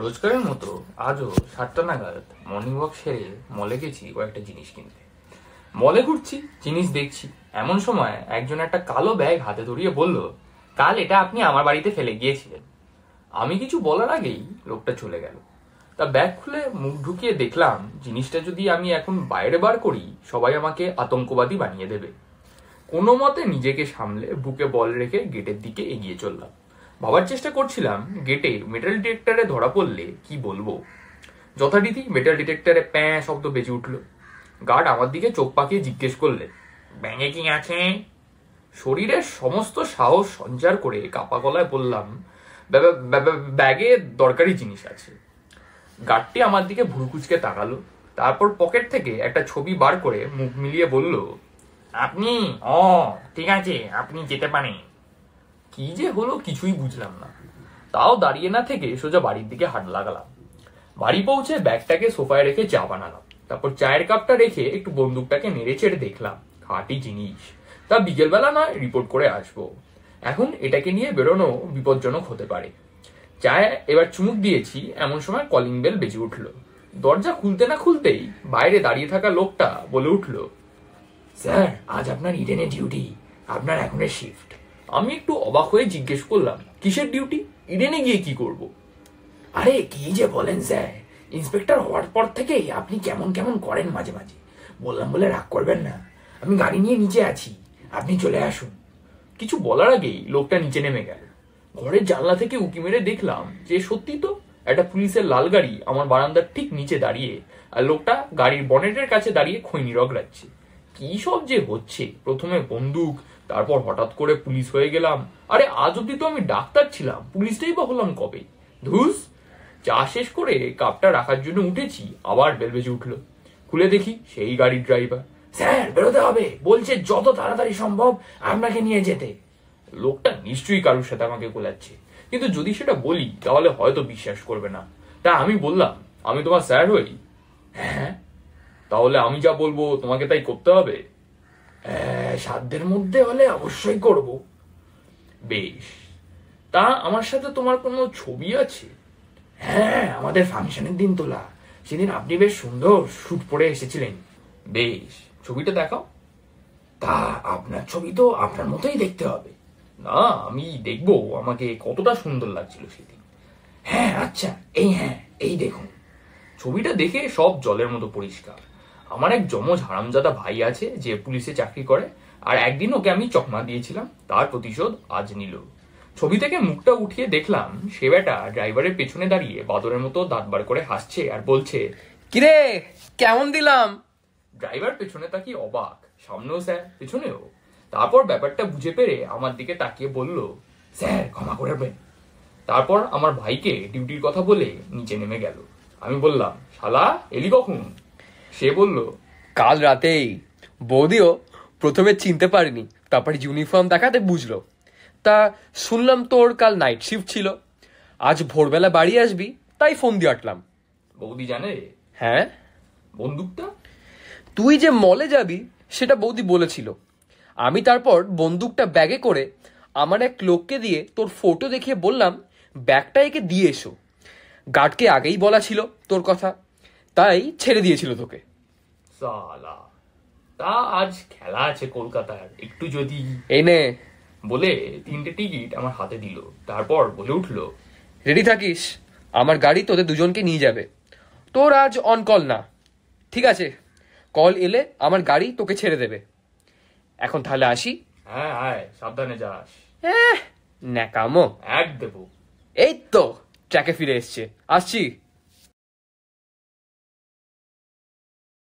রোজকারের মতো আজও 7টা নাগাদ মর্নিং ওয়াক সেরে মলে গেছি কয়েকটা জিনিস কিনতে। মলে ঘুরছি, জিনিস দেখছি, এমন সময় একজন একটা কালো ব্যাগ হাতে ধরিয়ে বলল, কাল এটা আপনি আমার বাড়িতে ফেলে গিয়েছিলেন। আমি কিছু বলার আগেই লোকটা চলে গেল। তা ব্যাগ খুলে মুখ ঢুকিয়ে দেখলাম জিনিসটা যদি আমি এখন বাইরে বার করি সবাই আমাকে আতঙ্কবাদী বানিয়ে দেবে। কোনো মতে নিজেকে সামলে বুকে বল রেখে গেটের দিকে এগিয়ে চললাম। ভাবার চেষ্টা করছিলাম গেটে মেটাল ডিটেক্টরে ধরা পড়লে কি বলবো। যথারীতি মেটাল ডিটেক্টরে প্যাঁ শব্দ বেজে উঠল। গার্ড আমার দিকে চোখ পাকিয়ে জিজ্ঞেস করলে, ব্যাঙে কি আছে? শরীরের সমস্ত সাহস সঞ্চার করে কাপা গলায় বললাম, ব্যাগে দরকারি জিনিস আছে। গার্ডটি আমার দিকে ভুরুকুচকে তাকালো, তারপর পকেট থেকে একটা ছবি বার করে মুখ মিলিয়ে বলল, আপনি ঠিক আছে, আপনি যেতে পারেন। কি যে হলো কিছুই বুঝলাম না। তাও দাঁড়িয়ে না থেকে সোজা বাড়ির দিকে হাঁট লাগালাম। বাড়ি পৌঁছে ব্যাগটাকে সোফায় রেখে চা বানালাম। তারপর চায়ের কাপটা রেখে একটু বন্দুকটাকে নেড়ে চেড়ে দেখলাম, খাঁটি জিনিস। তা বিকেলবেলা নয়, রিপোর্ট করে আসবো। এখন এটাকে নিয়ে বেরোনো বিপজ্জনক হতে পারে। চায়ে এবার চুমুক দিয়েছি, এমন সময় কলিং বেল বেজে উঠল। দরজা খুলতে না খুলতেই বাইরে দাঁড়িয়ে থাকা লোকটা বলে উঠল, স্যার আজ আপনার ইডেনে ডিউটি, আপনার এখনের শিফট। আমি একটু অবাক হয়ে জিজ্ঞেস করলাম, কিসের ডিউটি? ইডেনে গিয়ে কি করব? আরে কি যে বলেন স্যার, ইন্সপেক্টর হওয়ার পর থেকেই আপনি কেমন কেমন করেন মাঝে মাঝে। বললাম বলে রাগ করবেন না, আমি গাড়ি নিয়ে নিচে আছি, আপনি চলে আসুন। কিছু বলার আগেই লোকটা নিচে নেমে গেল। ঘরের জানলা থেকে উকি মেরে দেখলাম যে সত্যি তো একটা পুলিশের লাল গাড়ি আমার বারান্দার ঠিক নিচে দাঁড়িয়ে, আর লোকটা গাড়ির বনেটের কাছে দাঁড়িয়ে খৈনি রগড়াচ্ছে। কি সব যে হচ্ছে, প্রথমে বন্দুক, তারপর হঠাৎ করে পুলিশ হয়ে গেলাম। আরে আজ অব্দি তো আমি ডাক্তার ছিলাম, পুলিশটাই বা হলাম কবে? ধুস। চা শেষ করে কাপটা রাখার জন্য উঠেছি, আবার বেল বেজে উঠলো। খুলে দেখি সেই গাড়ির ড্রাইভার। স্যার বেরোতে হবে, বলছে যত তাড়াতাড়ি সম্ভব আপনাকে নিয়ে যেতে। লোকটা নিশ্চয়ই কারোর সাথে আমাকে গোলাচ্ছে, কিন্তু যদি সেটা বলি তাহলে হয়তো বিশ্বাস করবে না। তা আমি বললাম, আমি তোমার স্যার হই? হ্যাঁ। তাহলে আমি যা বলবো তোমাকে তাই করতে হবে? সাধ্যের মধ্যে হলে অবশ্যই করব। বেশ, তা আমার সাথে তোমার কোনো ছবি আছে? হ্যাঁ, আমাদের ফাংশনের দিন তোলা, সেদিন আপনি বেশ সুন্দর শুট পরে এসেছিলেন। বেশ, ছবিটা দেখাও। তা আপনার ছবি তো আপনার মতোই দেখতে হবে। না, আমি দেখবো আমাকে কতটা সুন্দর লাগছিল সেদিন। হ্যাঁ আচ্ছা, এই দেখুন। ছবিটা দেখে সব জলের মতো পরিষ্কার। আমার এক যমজ হারামজাদা ভাই আছে যে পুলিশে চাকরি করে, আর একদিন ওকে আমি চকমা দিয়েছিলাম, তার প্রতিশোধ আজ নিল। ছবি থেকে মুখটা উঠিয়ে দেখলাম সে বেটা ড্রাইভারের পেছনে দাঁড়িয়ে বাদরের মতো দাঁত বার করে হাসছে আর বলছে, কিরে কেমন দিলাম? ড্রাইভার পেছনে তাকিয়ে অবাক, সামনেও স্যার, পেছনেও। তারপর ব্যাপারটা বুঝে পেরে আমার দিকে তাকিয়ে বলল, স্যার ক্ষমা করবেন। তারপর আমার ভাইকে ডিউটির কথা বলে নিচে নেমে গেল। আমি বললাম, শালা এলি কখন? সে বলল, কাল রাতেই। বৌদিও প্রথমে চিনতে পারিনি, তারপর ইউনিফর্ম দেখাতে বুঝলো। তা শুনলাম তোর কাল নাইট শিফট ছিল, আজ ভোরবেলা বাড়ি আসবি, তাই ফোন দিয়ে আটলাম। বৌদি জানে? হ্যাঁ। বন্দুকটা? তুই যে মলে যাবি সেটা বৌদি বলেছিল। আমি তারপর বন্দুকটা ব্যাগে করে আমার এক লোককে দিয়ে তোর ফটো দেখিয়ে বললাম, ব্যাগটা একে দিয়ে এসো। গার্ডকে আগেই বলা ছিল তোর কথা, তাই ছেড়ে দিয়েছিল তোকে। সালা, তা আজ খেলা আছে কলকাতার, একটু যদি এনে বলে 3টে টিকিট আমার হাতে দিল। তারপর বলে উঠলো, রেডি থাকিস, আমার গাড়ি তোদের দুজনকে নিয়ে যাবে। তোর আজ অন কল না, ঠিক আছে? কল এলে আমার গাড়ি তোকে ছেড়ে দেবে। এখন তাহলে আসি। হ্যাঁ আয়, সাবধানে যাস। ন্যাকামো এক দেবো। এই তো ট্র্যাকে ফিরে এসছে, আসছি।